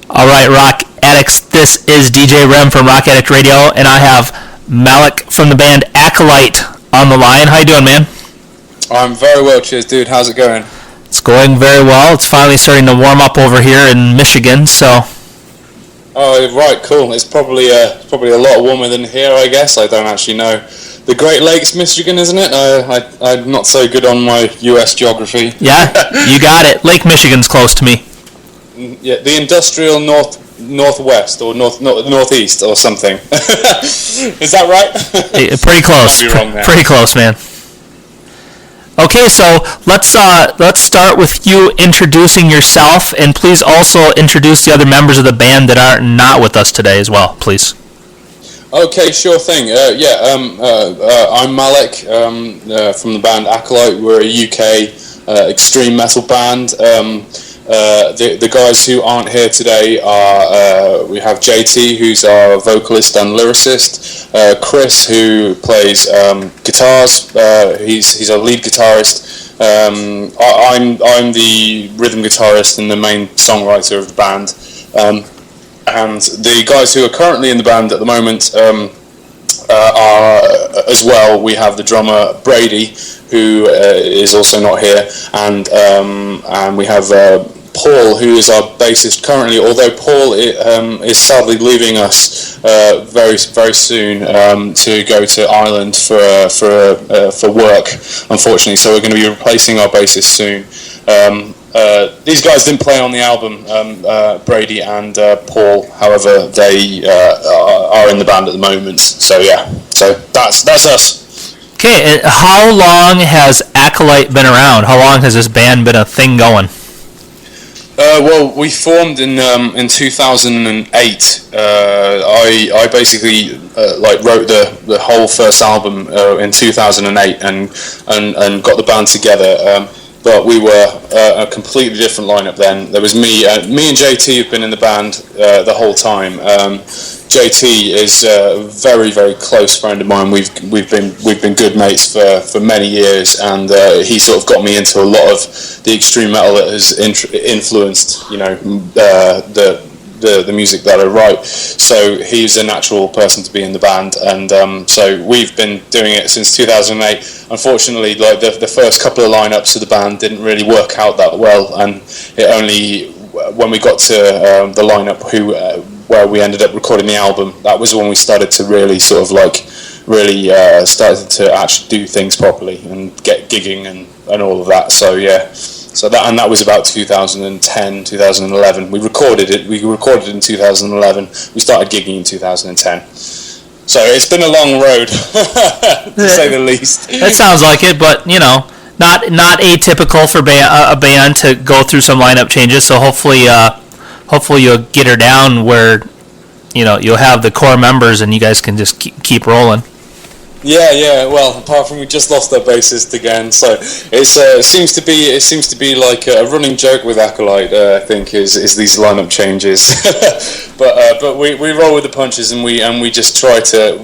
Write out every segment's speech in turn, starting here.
All right, Rock Addicts, this is DJ Rem from Rock Addict Radio, and I have Malik from the band Acolyte on the line. How you doing, man? I'm very well, cheers, dude. How's it going? It's going very well. It's finally starting to warm up over here in Michigan, so... Oh, right, cool. It's probably a lot warmer than here, I guess. I don't actually know. The Great Lakes, Michigan, isn't it? I'm not so good on my U.S. geography. Yeah, you got it. Lake Michigan's close to me. Yeah, the industrial northwest or northeast or something. Is that right? Pretty close. Might be wrong there. Pretty close, man. Okay, so let's start with you introducing yourself, and please also introduce the other members of the band that are not with us today as well, please. Okay, sure thing. I'm Malik from the band Acolyte. We're a UK extreme metal band. The guys who aren't here today are we have JT, who's our vocalist and lyricist, Chris, who plays guitars. He's our lead guitarist. I'm the rhythm guitarist and the main songwriter of the band. And the guys who are currently in the band at the moment are as well. We have the drummer Brady, who is also not here, and we have Paul, who is our bassist currently. Although Paul is sadly leaving us very very soon to go to Ireland for work, unfortunately. So we're going to be replacing our bassist soon. These guys didn't play on the album, Brady and Paul. However, they are in the band at the moment. So yeah, so that's us. Okay, and how long has Acolyte been around? How long has this band been a thing going? Well, we formed in 2008. I basically wrote the whole first album in 2008 and got the band together. But we were a completely different lineup then. There was me and JT have been in the band the whole time. JT is a very very close friend of mine. We've been good mates for many years, and he sort of got me into a lot of the extreme metal that has influenced the music that I write. So he's a natural person to be in the band, and so we've been doing it since 2008. Unfortunately, like the first couple of lineups of the band didn't really work out that well, and it only when we got to the lineup where we ended up recording the album, that was when we started to really sort of started to actually do things properly and get gigging and all of that. So yeah. So that was about 2010, 2011. We recorded it in 2011. We started gigging in 2010. So it's been a long road, to say the least. That sounds like it, but not atypical for a band to go through some lineup changes. So hopefully you'll get her down where you'll have the core members and you guys can just keep rolling. Yeah. Well, apart from we just lost our bassist again, so it seems to be like a running joke with Acolyte. I think is these lineup changes, but we roll with the punches and we just try to.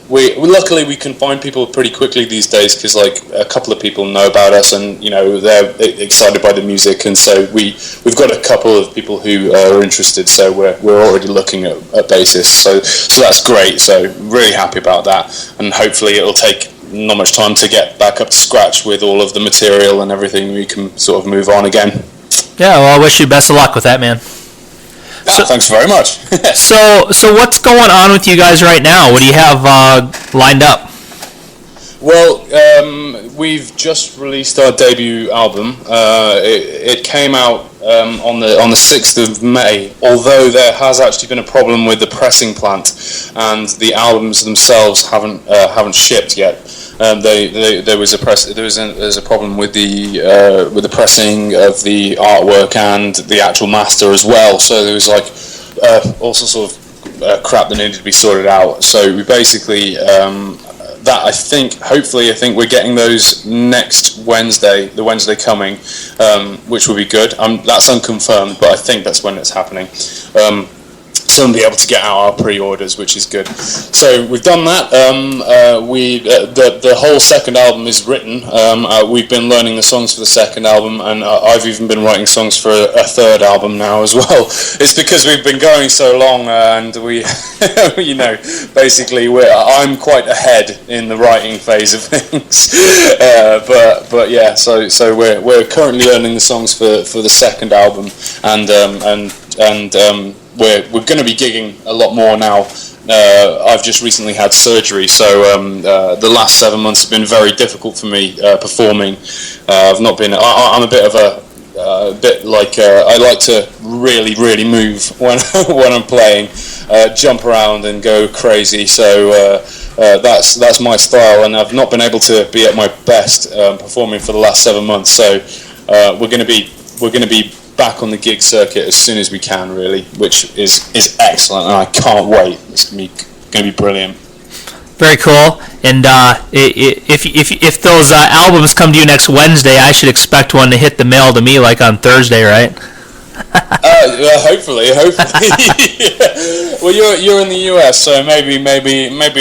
Luckily we can find people pretty quickly these days because like a couple of people know about us and they're excited by the music, and so we've got a couple of people who are interested. So we're already looking at bassists. So that's great. So really happy about that, and hopefully it'll take not much time to get back up to scratch with all of the material and everything. We can sort of move on again. Yeah, well, I wish you best of luck with that, man. So, thanks very much. so what's going on with you guys right now? What do you have lined up? Well, we've just released our debut album. It came out on the 6th of May. Although there has actually been a problem with the pressing plant, and the albums themselves haven't shipped yet. There's a problem with the pressing of the artwork and the actual master as well. So there was all sorts of crap that needed to be sorted out. So we basically I think we're getting those next Wednesday, the Wednesday coming, which will be good. That's unconfirmed, but I think that's when it's happening. soon be able to get out our pre-orders, which is good. So we've done that. The whole second album is written. We've been learning the songs for the second album, and I've even been writing songs for a third album now as well. It's because we've been going so long, and we, basically I'm quite ahead in the writing phase of things. But yeah, so we're currently learning the songs for the second album, and we're going to be gigging a lot more now. I've just recently had surgery, so the last 7 months have been very difficult for me performing. I've not been. I'm a bit of a bit like I like to really move when I'm playing, jump around and go crazy. So that's my style, and I've not been able to be at my best performing for the last 7 months. So we're going to be back on the gig circuit as soon as we can, really, which is excellent, and I can't wait. It's going to be brilliant. Very cool. And if those albums come to you next Wednesday, I should expect one to hit the mail to me like on Thursday, right? Hopefully. Well, you're in the US, so maybe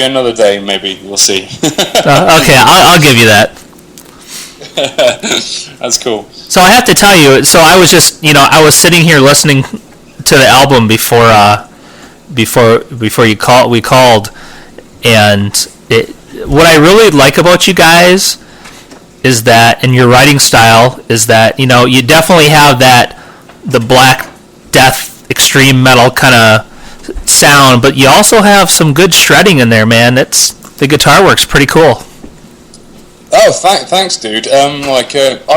another day. Maybe we'll see. Okay, I'll give you that. That's cool. So I have to tell you, so I was just, I was sitting here listening to the album before we called, and what I really like about you guys is that, and your writing style is that, you definitely have the Black Death extreme metal kind of sound, but you also have some good shredding in there, man. The guitar work's pretty cool. Oh, thanks, dude. I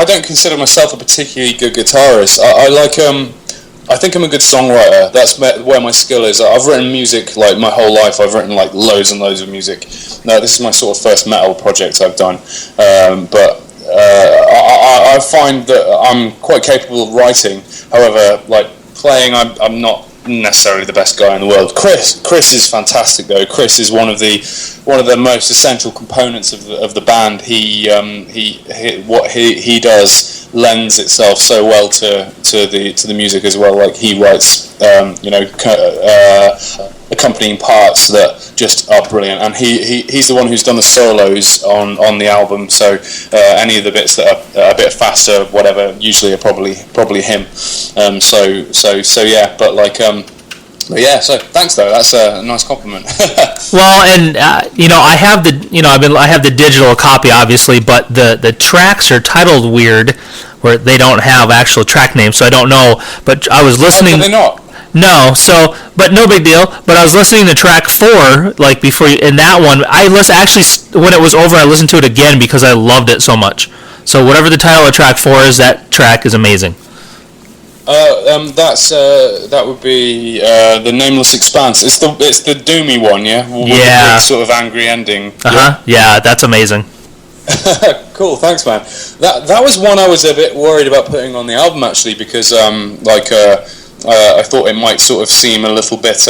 don't consider myself a particularly good guitarist. I think I'm a good songwriter. That's where my skill is. I've written music like my whole life. I've written like loads and loads of music. Now, this is my sort of first metal project I've done. But I find that I'm quite capable of writing. However, like playing, I'm not necessarily the best guy in the world. Chris is fantastic though. Chris is one of the most essential components of the band. What he does lends itself so well to the music as well. Like he writes accompanying parts that just are brilliant, and he's the one who's done the solos on the album. So any of the bits that are a bit faster, whatever, usually are probably him. So yeah, but yeah. So thanks though. That's a nice compliment. Well, and I have I have the digital copy obviously, but the tracks are titled weird, where they don't have actual track names, so I don't know. But I was listening. Are they not? No, but no big deal. But I was listening to track 4, like before, in that one, actually, when it was over, I listened to it again because I loved it so much. So whatever the title of track 4 is, that track is amazing. That would be the Nameless Expanse. It's the doomy one, yeah. With yeah. The big sort of angry ending. Yeah, that's amazing. Cool, thanks, man. That was one I was a bit worried about putting on the album actually, because I thought it might sort of seem a little bit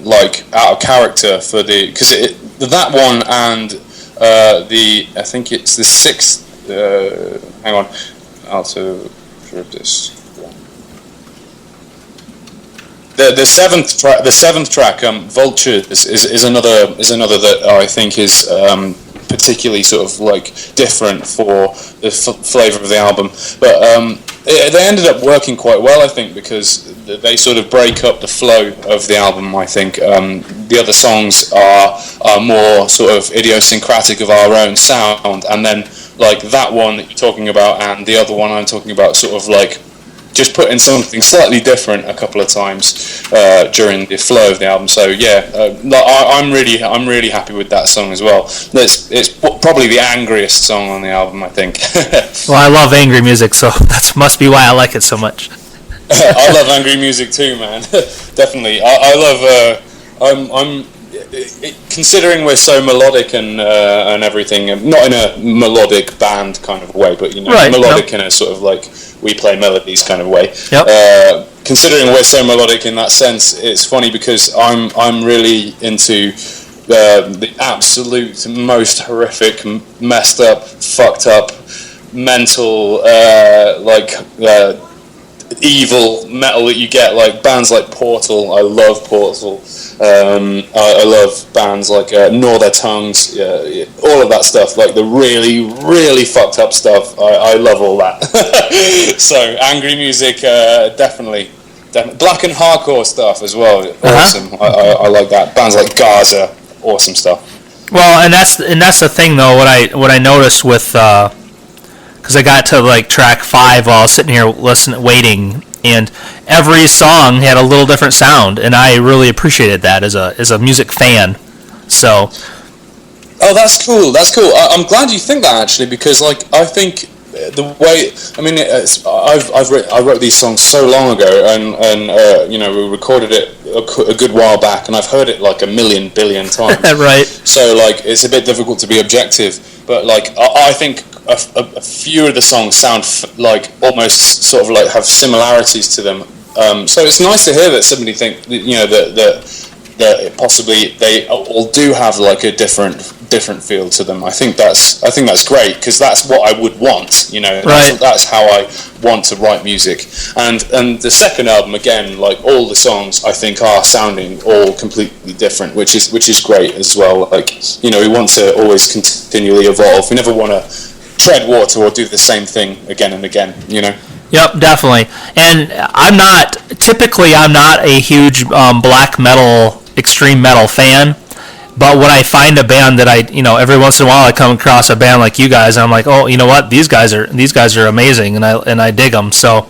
like out of character for because that one and I think it's the 6th. Hang on, I'll sort of this. The seventh track, Vulture, is another that I think is particularly sort of like different for the flavour of the album. But they ended up working quite well, I think, because they sort of break up the flow of the album. I think the other songs are more sort of idiosyncratic of our own sound, and then like that one that you're talking about and the other one I'm talking about sort of like just put in something slightly different a couple of times during the flow of the album. So yeah, I'm really happy with that song as well. It's probably the angriest song on the album, I think. Well, I love angry music, so that must be why I like it so much. I love angry music too, man. Definitely. I love. Considering we're so melodic and everything, not in a melodic band kind of way, but right, melodic in a sort of like we play melodies kind of way. Yep. Considering we're so melodic in that sense, it's funny because I'm really into the absolute most horrific, messed up, fucked up, mental evil metal that you get, like bands like Portal. I love Portal. I love bands like Gnaw Their Tongues, all of that stuff, like the really, really fucked up stuff. I love all that. So angry music, definitely. Black and hardcore stuff as well. Awesome. I like that. Bands like Gaza, awesome stuff. Well, and that's the thing though. What I noticed with because I got to like track 5 while I was sitting here waiting, and every song had a little different sound, and I really appreciated that as a music fan. So. Oh, that's cool. That's cool. I'm glad you think that actually, because like I think the way I wrote these songs so long ago, and we recorded it a good while back, and I've heard it like a million billion times. Right. So like it's a bit difficult to be objective, but like I think a few of the songs sound like almost sort of like have similarities to them. So it's nice to hear that somebody think that possibly they all do have like a different feel to them. I think that's great, because that's what I would want, Right. That's how I want to write music. And the second album, again, like all the songs I think are sounding all completely different, which is great as well. Like, we want to always continually evolve. We never want to tread water or do the same thing again and again, Yep, definitely. And I'm not a huge black metal, extreme metal fan. But when I find a band that every once in a while I come across a band like you guys, and I'm like, oh, you know what, these guys are amazing, and I dig them. So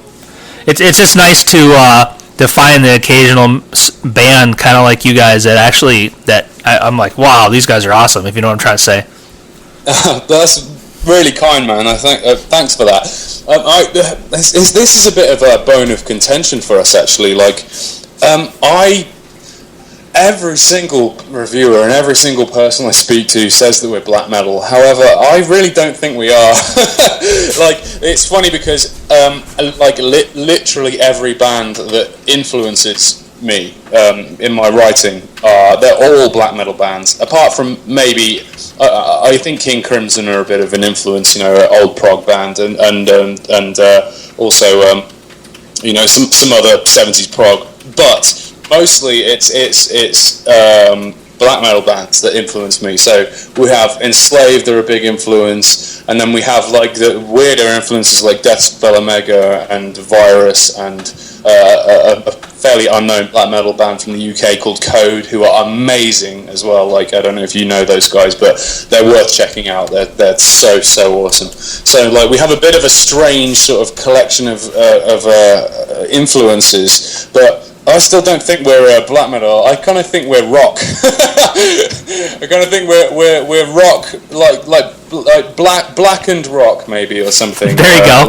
it's just nice to find the occasional band kind of like you guys that I'm like, wow, these guys are awesome. If you know what I'm trying to say. That's really kind, man. I think thanks for that. This is a bit of a bone of contention for us, actually. Like, every single reviewer and every single person I speak to says that we're black metal. However, I really don't think we are. Like, it's funny because literally every band that influences me in my writing, they're all black metal bands. Apart from maybe, I think King Crimson are a bit of an influence, an old prog band, and also some other 70s prog, but mostly it's black metal bands that influence me. So we have Enslaved, they're a big influence, and then we have like the weirder influences like Death Spell Omega and Virus, and a fairly unknown black metal band from the UK called Code, who are amazing as well. Like, I don't know if you know those guys, but they're worth checking out. They're so awesome. So like we have a bit of a strange sort of collection of influences, but I still don't think we're black metal. I kind of think we're rock. I kind of think we're rock, like blackened rock maybe, or something. There you go.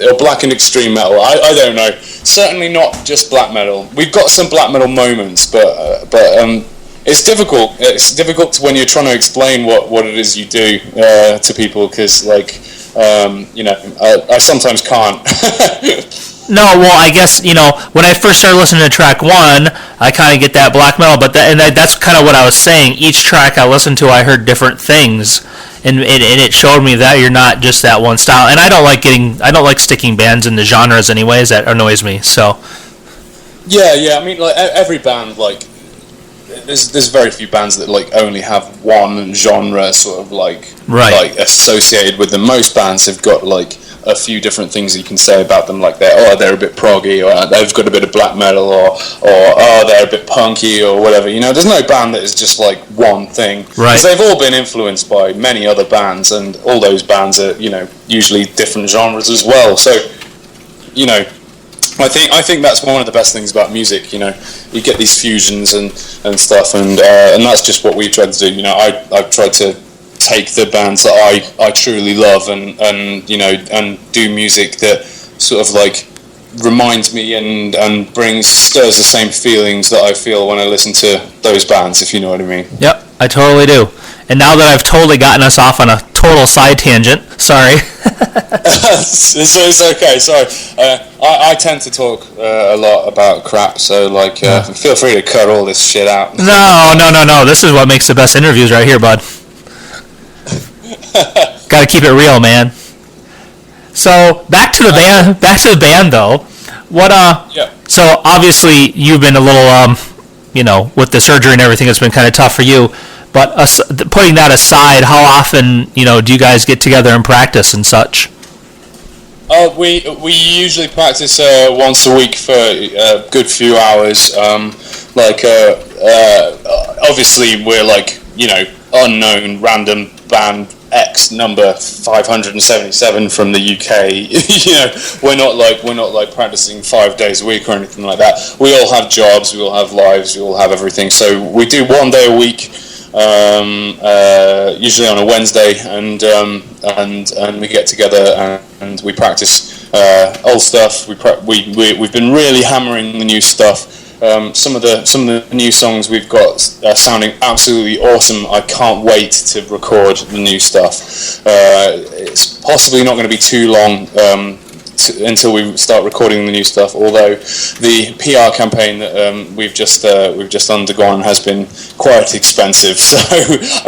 Or blackened extreme metal. I don't know. Certainly not just black metal. We've got some black metal moments, but it's difficult. It's difficult when you're trying to explain what it is you do to people, because I sometimes can't. No, well, I guess, when I first started listening to track 1, I kind of get that black metal, but that's kind of what I was saying. Each track I listened to, I heard different things, and it showed me that you're not just that one style. And I don't like sticking bands into genres anyways. That annoys me, so. Yeah, I mean, like, every band, like, there's very few bands that, like, only have one genre sort of, like, right, like associated with them. Most bands have got, like, a few different things you can say about them, like they're a bit proggy, or they've got a bit of black metal, or they're a bit punky, or whatever. There's no band that is just like one thing, right? Because they've all been influenced by many other bands, and all those bands are usually different genres as well. So I think that's one of the best things about music. You get these fusions and stuff, and that's just what we tried to do. I've tried to take the bands that I truly love and do music that sort of like reminds me and stirs the same feelings that I feel when I listen to those bands, if you know what I mean. Yep, I totally do. And now that I've totally gotten us off on a total side tangent, sorry. It's okay, sorry. I tend to talk a lot about crap, so like feel free to cut all this shit out. No. This is what makes the best interviews right here, bud. Got to keep it real, man. So back to the band though. What Yeah. So obviously you've been a little with the surgery and everything, it's been kind of tough for you. But putting that aside, how often do you guys get together and practice and such? We usually practice once a week for a good few hours. Obviously we're unknown random band X number 577 from the UK. We're not like practicing 5 days a week or anything like that. We all have jobs, we all have lives, we all have everything. So we do 1 day a week, usually on a Wednesday, and we get together and we practice old stuff. We've been really hammering the new stuff. Some of the new songs we've got sounding absolutely awesome. I can't wait to record the new stuff. It's possibly not going to be too long until we start recording the new stuff. Although the PR campaign that we've just undergone has been quite expensive, so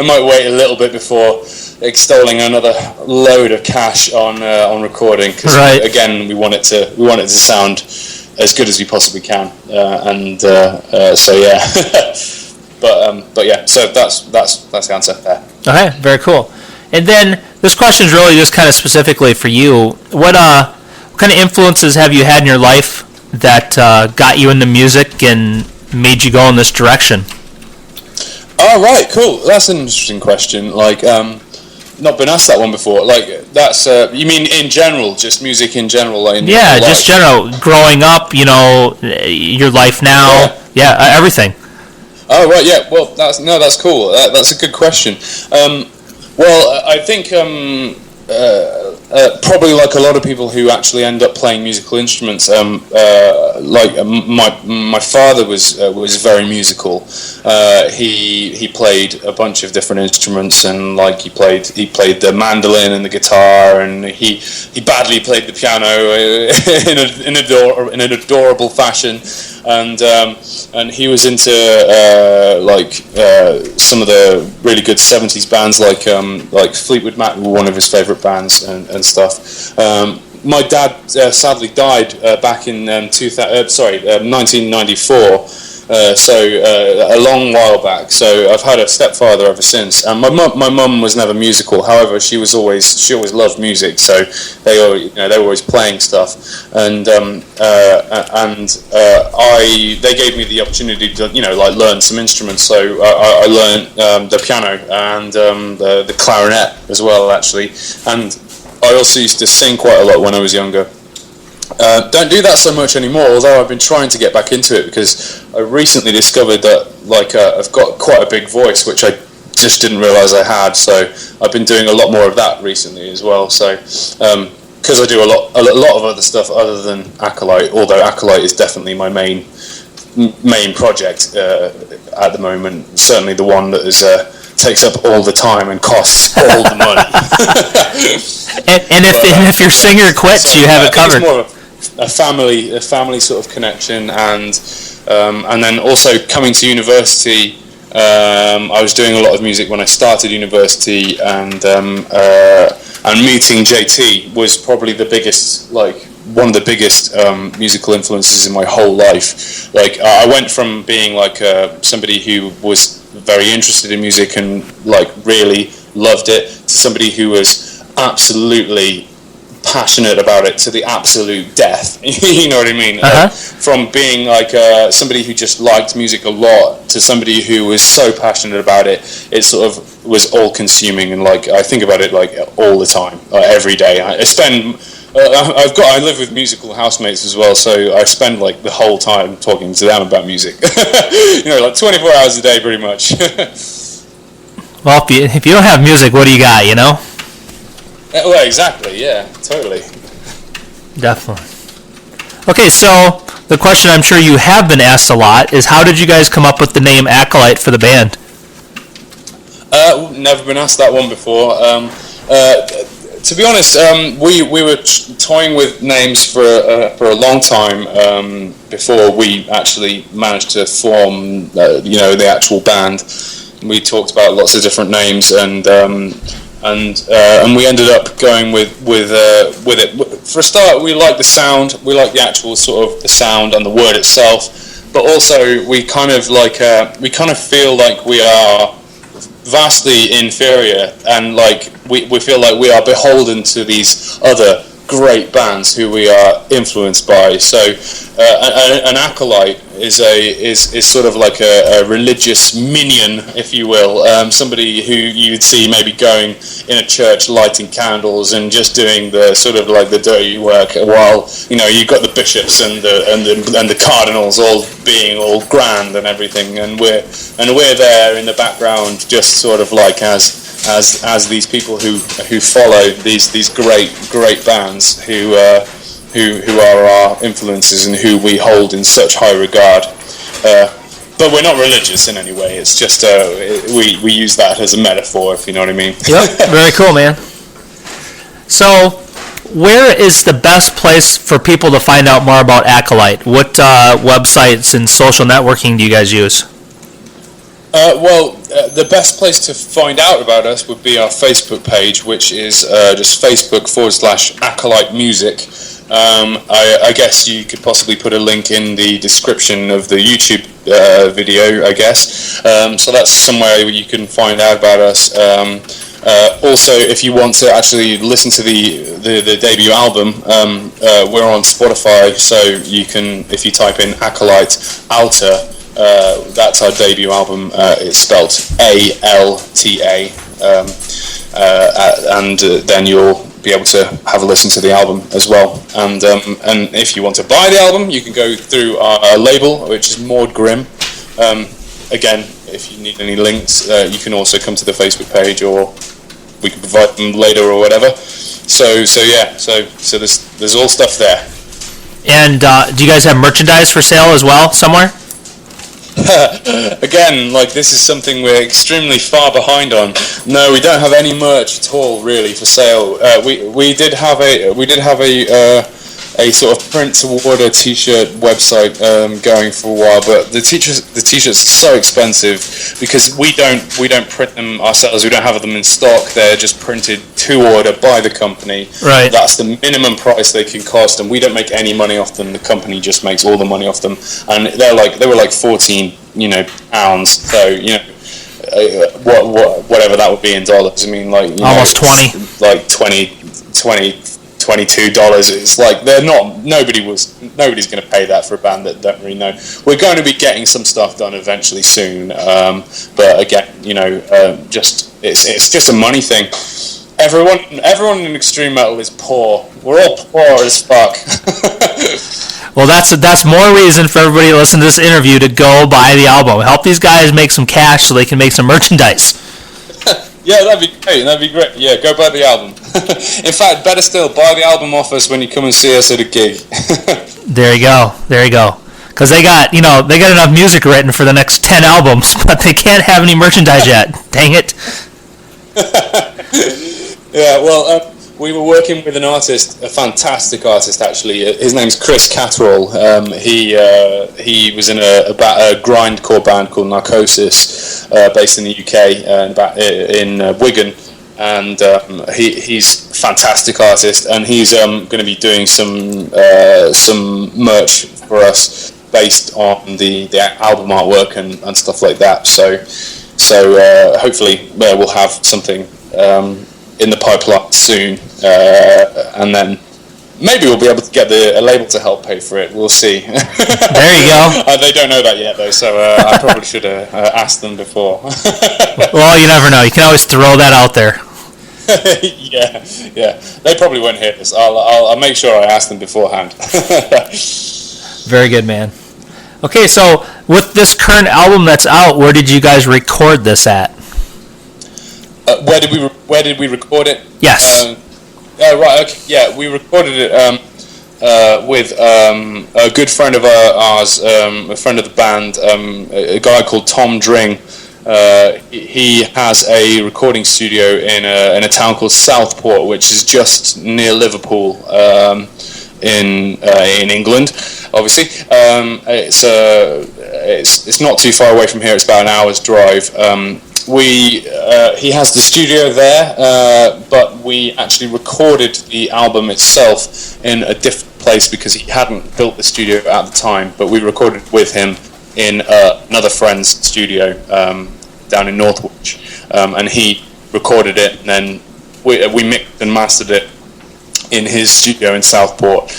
I might wait a little bit before extolling another load of cash on recording, because again we want it to sound as good as we possibly can, so yeah. but yeah, so that's the answer there. Okay, very cool. And then this question is really just kind of specifically for you. What kind of influences have you had in your life that got you into music and made you go in this direction? Oh, right, cool. That's an interesting question. Not been asked that one before. That's you mean in general, just music in general? Yeah, just general. Growing up, your life now. Yeah, everything. Oh, right, yeah. Well, that's cool. That's a good question. Well, I think probably like a lot of people who actually end up playing musical instruments. My father was very musical. He played a bunch of different instruments, and he played the mandolin and the guitar, and he badly played the piano in an adorable fashion. And he was into some of the really good 70s bands, like Fleetwood Mac were one of his favourite bands and stuff. My dad sadly died back in 1994. A long while back. So I've had a stepfather ever since. And my mum was never musical. However, she always loved music. So they were always playing stuff. And they gave me the opportunity to learn some instruments. So I learned the piano and the clarinet as well, actually. And I also used to sing quite a lot when I was younger. Don't do that so much anymore, although I've been trying to get back into it, because I recently discovered that I've got quite a big voice, which I just didn't realise I had. So I've been doing a lot more of that recently as well. So because I do a lot of other stuff other than Acolyte, although Acolyte is definitely my main project at the moment. Certainly the one that is takes up all the time and costs all the money. and if your singer quits, so you have it covered. It's more of a family sort of connection, and then also coming to university. I was doing a lot of music when I started university, and meeting JT was probably the biggest, one of the biggest musical influences in my whole life. I went from being somebody who was very interested in music and really loved it, to somebody who was absolutely passionate about it to the absolute death. You know what I mean? From being somebody who just liked music a lot to somebody who was so passionate about it, it sort of was all consuming, and I think about it all the time, every day. I live with musical housemates as well, so I spend the whole time talking to them about music. 24 hours a day, pretty much. Well, if you don't have music, what do you got? Well, exactly. Yeah, totally. Definitely. Okay, so the question I'm sure you have been asked a lot is, how did you guys come up with the name Acolyte for the band? Never been asked that one before. To be honest, we were toying with names for a long time before we actually managed to form the actual band. We talked about lots of different names, and we ended up going with it. for a start, we like the sound. We like the actual sort of the sound and the word itself. But also, we kind of feel like we are vastly inferior, and like we feel like we are beholden to these other great bands who we are influenced by. So an acolyte is sort of like a religious minion, if you will, somebody who you'd see maybe going in a church lighting candles and just doing the sort of like the dirty work, while you've got the bishops and the cardinals all being all grand and everything, and we're there in the background, just sort of like as these people who follow these great bands who are our influences and who we hold in such high regard. But we're not religious in any way. It's just we use that as a metaphor, if you know what I mean. Yep, very cool, man. So, where is the best place for people to find out more about Acolyte? What websites and social networking do you guys use? The best place to find out about us would be our Facebook page, which is just Facebook.com/Acolyte Music. I guess you could possibly put a link in the description of the YouTube video, I guess. So that's somewhere where you can find out about us. Also, if you want to actually listen to the debut album, we're on Spotify, so you can, if you type in Acolyte Alta, that's our debut album. It's spelled ALTA, and then you'll be able to have a listen to the album as well. And if you want to buy the album, you can go through our label, which is Maud Grimm. Again, if you need any links, you can also come to the Facebook page, or we can provide them later or whatever. So there's all stuff there. And do you guys have merchandise for sale as well somewhere? Again, like, this is something we're extremely far behind on. No, we don't have any merch at all really for sale. We did have a sort of print to order t-shirt website going for a while, but the t-shirts are so expensive because we don't print them ourselves. We don't have them in stock. They're just printed to order by the company. Right. That's the minimum price they can cost, and we don't make any money off them. The company just makes all the money off them, and they were like 14 pounds. So whatever that would be in dollars. I mean, like almost 20. Like $22. It's like nobody's going to pay that for a band that don't really know. We're going to be getting some stuff done eventually soon, but again, it's just a money thing. Everyone in extreme metal is poor. We're all poor as fuck. Well, that's more reason for everybody to listen to this interview to go buy the album. Help these guys make some cash so they can make some merchandise. Yeah, that'd be great. Yeah, go buy the album. In fact, better still, buy the album off us when you come and see us at a gig. There you go. Because they got enough music written for the next 10 albums, but they can't have any merchandise yet. Dang it. Yeah, well, we were working with an artist, a fantastic artist actually. His name's Chris Catterall. He was in a grindcore band called Narcosis, based in the UK, in Wigan, and he's a fantastic artist, and he's going to be doing some merch for us based on the album artwork and stuff like that. So hopefully we'll have something in the pipeline soon, and then maybe we'll be able to get a label to help pay for it. We'll see. There you go. They don't know that yet, though, so I probably should have asked them before. Well, you never know. You can always throw that out there. Yeah. They probably won't hear this. I'll make sure I ask them beforehand. Very good, man. Okay, so with this current album that's out, where did you guys record this at? Where did we record it? Yes. Right. Okay. Yeah, we recorded it with a good friend of ours, a friend of the band, a guy called Tom Dring. He has a recording studio in a town called Southport, which is just near Liverpool. in England. Obviously, it's not too far away from here. It's about an hour's drive. He has the studio there, but we actually recorded the album itself in a different place because he hadn't built the studio at the time. But we recorded with him in another friend's studio down in Northwich, and he recorded it, and then we mixed and mastered it in his studio in Southport.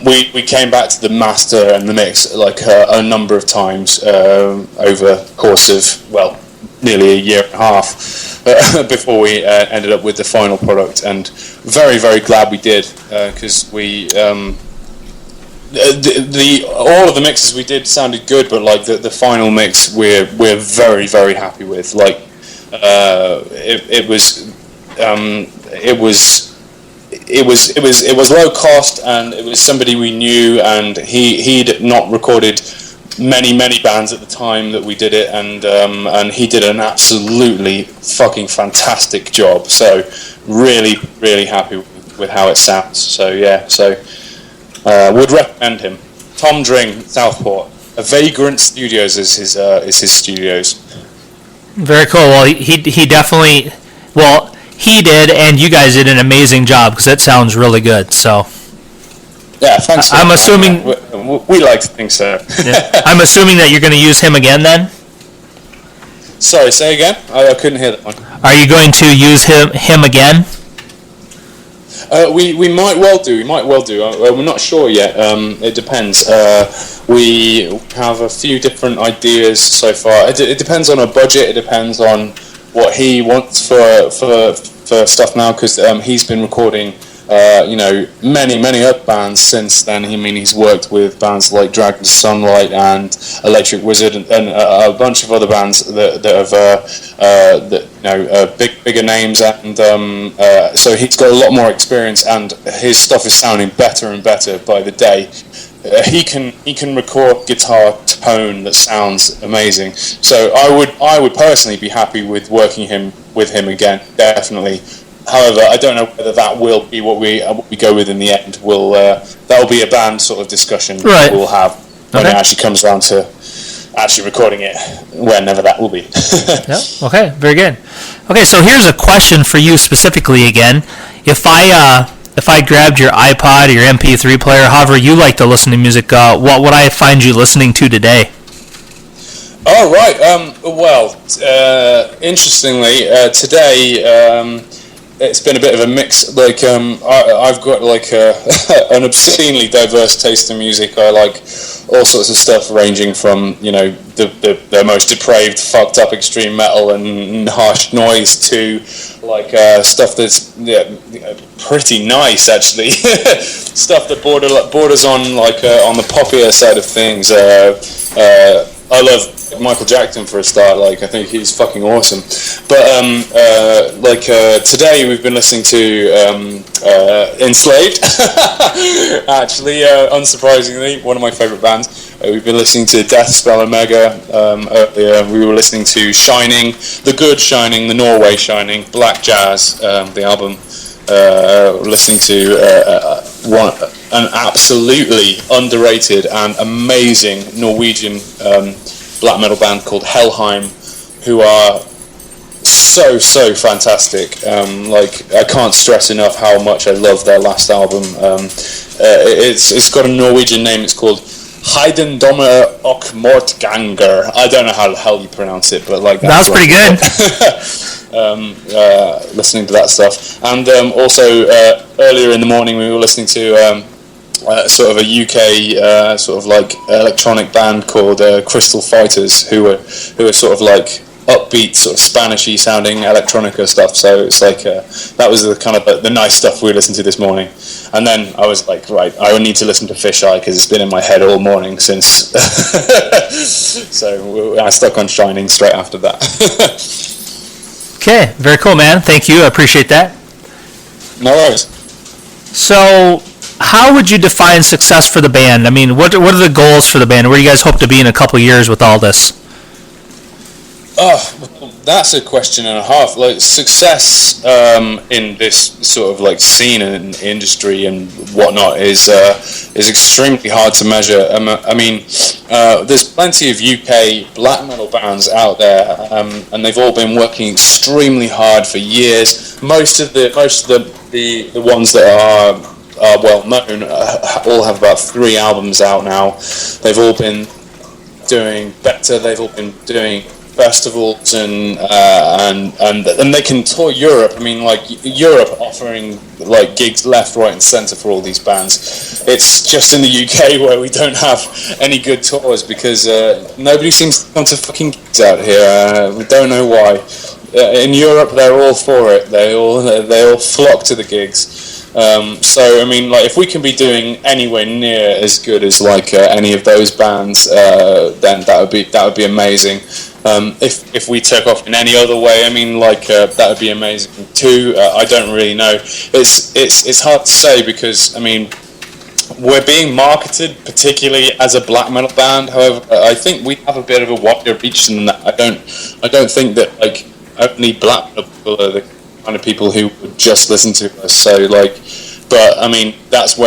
We came back to the master and the mix like a number of times over the course of, well, nearly a year and a half before we ended up with the final product, and very, very glad we did, because all of the mixes we did sounded good, but like the final mix we're very, very happy with. Like it was low cost, and it was somebody we knew, and he'd not recorded many bands at the time that we did it, and he did an absolutely fucking fantastic job. So really, really happy with how it sounds. So yeah, would recommend him. Tom Dring, Southport. Vagrant Studios is his studios. Very cool. Well, he definitely, well, he did, and you guys did an amazing job, because that sounds really good. So yeah, thanks. I'm assuming we like to think so. Yeah. I'm assuming that you're going to use him again then? Sorry, say again? I couldn't hear that one. Are you going to use him again? We might well do. We're not sure yet. It depends. We have a few different ideas so far. It depends on our budget. It depends on what he wants for stuff now, because he's been recording many other bands since then. I mean, he's worked with bands like Dragon Sunlight and Electric Wizard, and a bunch of other bands that have bigger names, and so he's got a lot more experience, and his stuff is sounding better and better by the day. He can record guitar tone that sounds amazing. So I would personally be happy with working with him again, definitely. However, I don't know whether that will be what we go with in the end. That will be a band sort of discussion right. We'll have when it actually comes around to actually recording it, whenever that will be. Yeah. Okay. Very good. Okay, so here's a question for you specifically again. If I grabbed your iPod or your MP3 player, however you like to listen to music, what would I find you listening to today? Oh right. Interestingly, today. It's been a bit of a mix. Like I've got like an obscenely diverse taste in music. I like all sorts of stuff, ranging from the most depraved, fucked up extreme metal and harsh noise to like stuff that's pretty nice actually. Stuff that borders on like on the poppier side of things. I love Michael Jackson for a start. Like, I think he's fucking awesome. But today we've been listening to Enslaved. Actually, unsurprisingly, one of my favourite bands. We've been listening to Deathspell Omega. Earlier we were listening to Shining, the good Shining, the Norway Shining, Black Jazz, the album. Listening to an absolutely underrated and amazing Norwegian black metal band called Helheim, who are so fantastic. I can't stress enough how much I love their last album. It's got a Norwegian name. It's called Heidendommer og Mortganger. I don't know how the hell you pronounce it, but like that's pretty good. Listening to that stuff, and also earlier in the morning we were listening to sort of a UK sort of like electronic band called Crystal Fighters, who are sort of like upbeat, sort of Spanishy sounding electronica stuff. So it's like that was the kind of the nice stuff we listened to this morning. And then I was like, right, I need to listen to Fisheye because it's been in my head all morning since. So I stuck on Shining straight after that. Okay, very cool, man. Thank you. I appreciate that. No worries. So, how would you define success for the band? I mean, what are the goals for the band? Where do you guys hope to be in a couple of years with all this? well, that's a question and a half. Like success in this sort of like scene and industry and whatnot is extremely hard to measure. I mean, there's plenty of UK black metal bands out there, and they've all been working extremely hard for years. Most of the ones that are well known all have about 3 albums out now. They've all been doing better. They've all been doing festivals and they can tour Europe. I mean, like Europe offering like gigs left, right, and centre for all these bands. It's just in the UK where we don't have any good tours because nobody seems to come to fucking gigs out here. We don't know why. In Europe, they're all for it. They all flock to the gigs. So I mean, like if we can be doing anywhere near as good as like any of those bands, then that would be amazing. If we took off in any other way, I mean, like that would be amazing too. I don't really know. It's hard to say because I mean we're being marketed particularly as a black metal band. However, I think we have a bit of a wider reach than that. I don't think that like only black metal people are the kind of people who would just listen to us. So like, but I mean that's the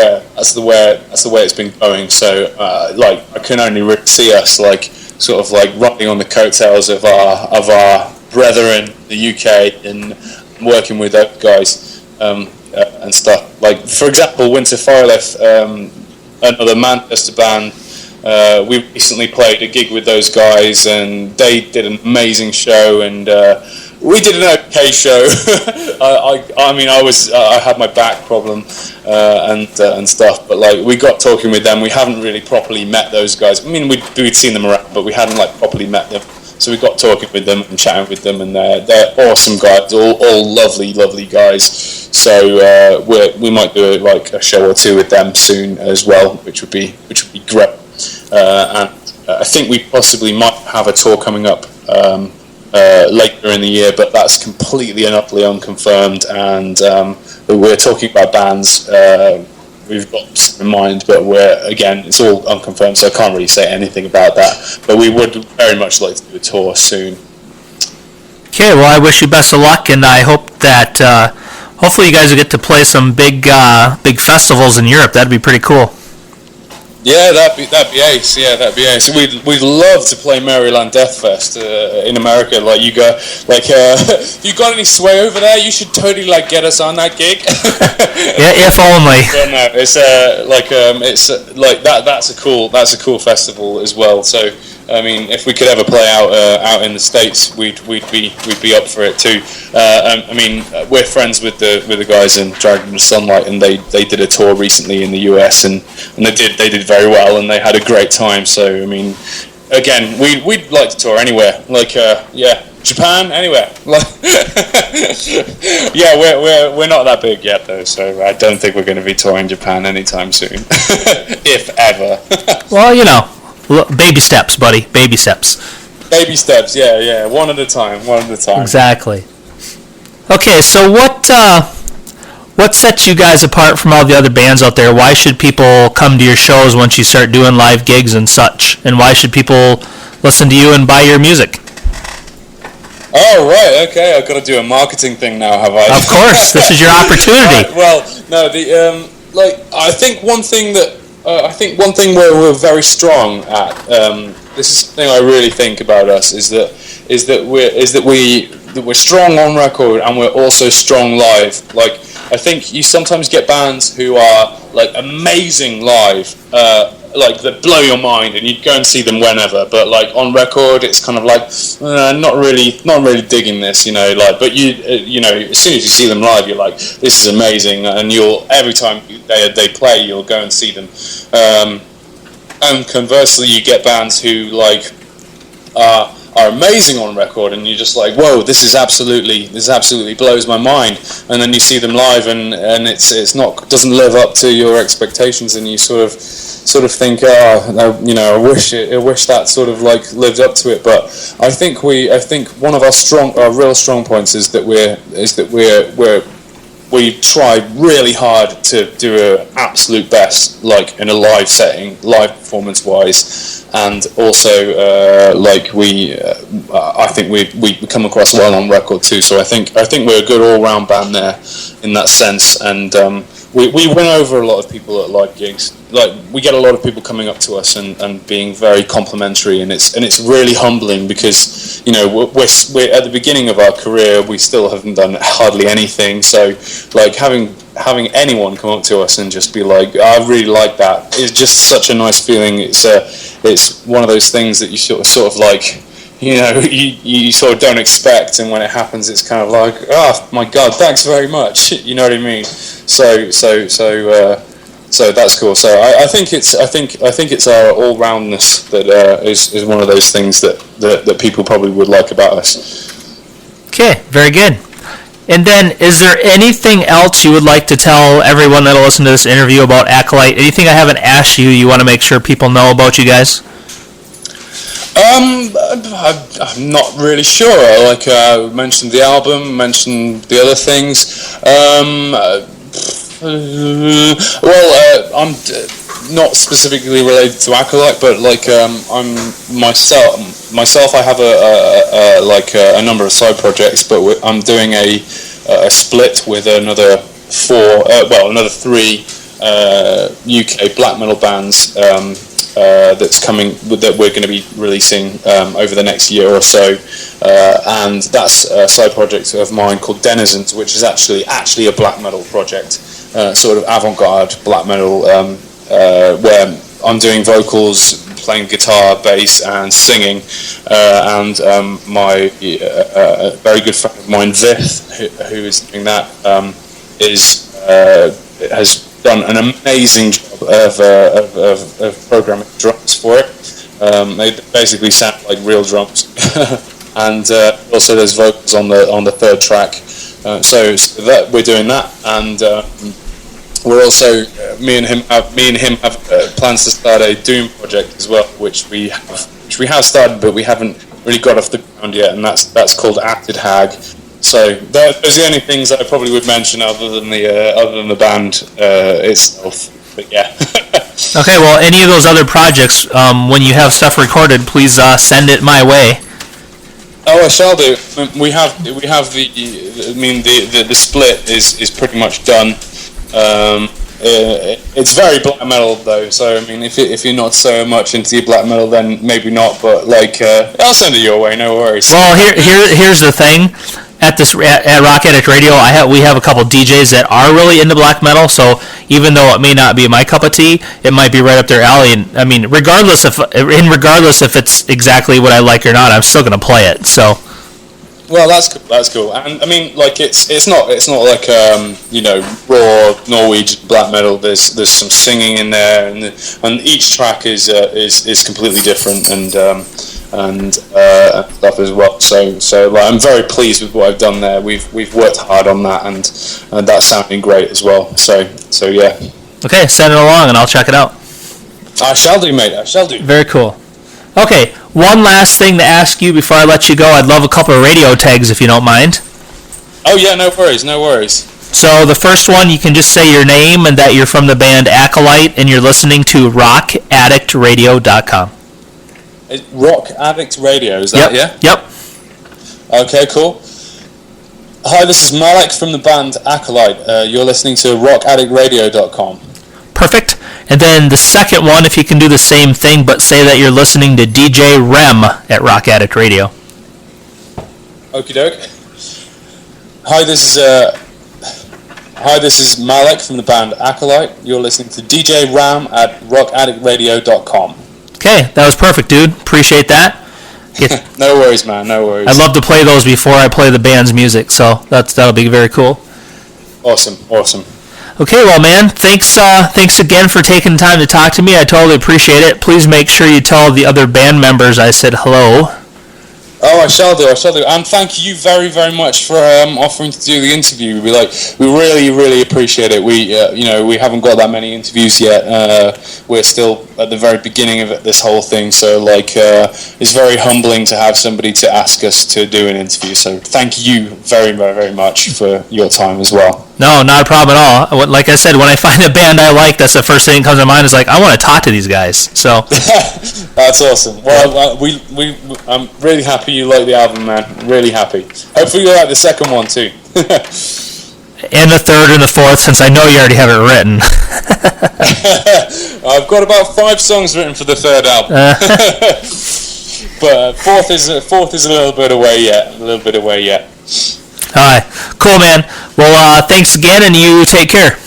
way it's been going. So like I can only really see us like sort of like riding on the coattails of our brethren, the UK, and working with those guys and stuff. Like for example, Winter Fireleth, another Manchester band. We recently played a gig with those guys, and they did an amazing show, and we did an okay show. I mean, I had my back problem and stuff, but like we got talking with them. We haven't really properly met those guys. I mean, we'd seen them around, but we hadn't like properly met them. So we got talking with them and chatting with them, and they're awesome guys, all lovely guys. So we might do like a show or two with them soon as well, which would be great. And I think we possibly might have a tour coming up later in the year, but that's completely and utterly unconfirmed. And we're talking about bands we've got some in mind, but it's all unconfirmed, so I can't really say anything about that. But we would very much like to do a tour soon. Okay, well, I wish you best of luck, and I hope that hopefully you guys will get to play some big festivals in Europe. That'd be pretty cool. Yeah, that'd be ace. Yeah, that'd be ace. We'd love to play Maryland Death Fest in America. Like you go, like you got any sway over there? You should totally like get us on that gig. Yeah, if only. Yeah, no, it's like that. That's a cool festival as well. So I mean, if we could ever play out in the States, we'd be up for it too. I mean, we're friends with the guys in Dragon of Sunlight, and they did a tour recently in the US, and they did very well, and they had a great time. So I mean, again, we'd like to tour anywhere, like Japan, anywhere. Yeah, we're not that big yet though, so I don't think we're going to be touring Japan anytime soon, if ever. Well, you know. Baby steps, buddy. Baby steps. Baby steps, yeah. One at a time. Exactly. Okay, so what sets you guys apart from all the other bands out there? Why should people come to your shows once you start doing live gigs and such? And why should people listen to you and buy your music? Oh, right, okay. I've got to do a marketing thing now, have I? Of course. This is your opportunity. Right, well, no, I think one thing where we're very strong at, this is something I really think about us, is that we're strong on record and we're also strong live. Like, I think you sometimes get bands who are like amazing live, like that blow your mind, and you'd go and see them whenever. But like on record, it's kind of like not really digging this, you know. Like, but you know, as soon as you see them live, you're like, this is amazing, and every time they play, you'll go and see them. And conversely, you get bands who like are amazing on record, and you're just like, whoa, this absolutely blows my mind. And then you see them live, and doesn't live up to your expectations, and you sort of think, you know, I wish that sort of like lived up to it. But I think one of our real strong points is that we're we tried really hard to do an absolute best, like in a live setting, live performance wise, and also I think we come across well on record too. So I think we're a good all round band there in that sense, and we win over a lot of people at live gigs. Like, we get a lot of people coming up to us and being very complimentary, and it's really humbling because, you know, we're at the beginning of our career. We still haven't done hardly anything, so like having anyone come up to us and just be like, I really like that, is just such a nice feeling. It's one of those things that you sort of like, you know, you sort of don't expect, and when it happens, it's kind of like, oh my god, thanks very much. You know what I mean? So that's cool. So I think it's our all roundness that is one of those things that people probably would like about us. Okay, very good. And then, is there anything else you would like to tell everyone that'll listen to this interview about Acolyte? Anything I haven't asked you want to make sure people know about you guys? I'm not really sure. Like, mentioned the album, mentioned the other things. I'm not specifically related to Acolyte, but like I'm myself. I have a number of side projects, but I'm doing a split with another three UK black metal bands that's coming, that we're going to be releasing over the next year or so, and that's a side project of mine called Denizens, which is actually a black metal project, sort of avant-garde black metal, where I'm doing vocals, playing guitar, bass, and singing, and my very good friend of mine, Vith, who is doing that, has done an amazing job of programming drums for it. They basically sound like real drums, and also there's vocals on the third track. So that we're doing that, and we're also me and him have plans to start a Doom project as well, which we have started, but we haven't really got off the ground yet, and that's called Acted Hag. So those are the only things that I probably would mention other than the band itself. But yeah. Okay, well, any of those other projects, when you have stuff recorded, please send it my way. Oh, I shall do. We have the split is pretty much done. It's very black metal though, so I mean, if you're not so much into your black metal, then maybe not. But like, I'll send it your way, no worries. Well, here's the thing. At Rock Addict Radio, we have a couple DJs that are really into black metal. So even though it may not be my cup of tea, it might be right up their alley. And I mean, regardless if it's exactly what I like or not, I'm still gonna play it. So. Well, that's cool. And I mean, like, it's not like raw Norwegian black metal. There's some singing in there, and each track is completely different and stuff as well. So like, I'm very pleased with what I've done there. We've worked hard on that, and that's sounding great as well. So yeah. Okay, send it along, and I'll check it out. I shall do, mate. I shall do. Very cool. Okay, one last thing to ask you before I let you go. I'd love a couple of radio tags if you don't mind. Oh yeah, no worries. So the first one, you can just say your name and that you're from the band Acolyte and you're listening to rockaddictradio.com. Rock Addict Radio, is that, yeah? Yep. Okay, cool. Hi, this is Malek from the band Acolyte. You're listening to rockaddictradio.com. Perfect. And then the second one, if you can do the same thing, but say that you're listening to DJ REM at Rock Addict Radio. Okie doke. Hi, this is Malek from the band Acolyte. You're listening to DJ RAM at rockaddictradio.com. Okay, that was perfect, dude. Appreciate that. No worries, man. No worries. I'd love to play those before I play the band's music, so that'll be very cool. Awesome. Okay, well, man, thanks again for taking time to talk to me. I totally appreciate it. Please make sure you tell the other band members I said hello. Oh, I shall do. And thank you very, very much for offering to do the interview. We really, really appreciate it. We haven't got that many interviews yet. We're still at the very beginning of this whole thing, so it's very humbling to have somebody to ask us to do an interview. So thank you very, very, very much for your time as well. No, not a problem at all. Like I said, when I find a band I like, that's the first thing that comes to mind. Is like, I want to talk to these guys. So That's awesome. Well, I'm really happy you like the album, man. Really happy. Hopefully you like the second one too. and the third and the fourth, since I know you already have it written. I've got about 5 songs written for the third album. But fourth is a little bit away yet. All right, cool, man. Well, thanks again, and you take care.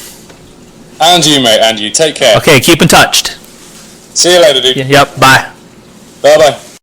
And you, mate, and you. Take care. Okay, keep in touch. See you later, dude. Yep, bye. Bye-bye.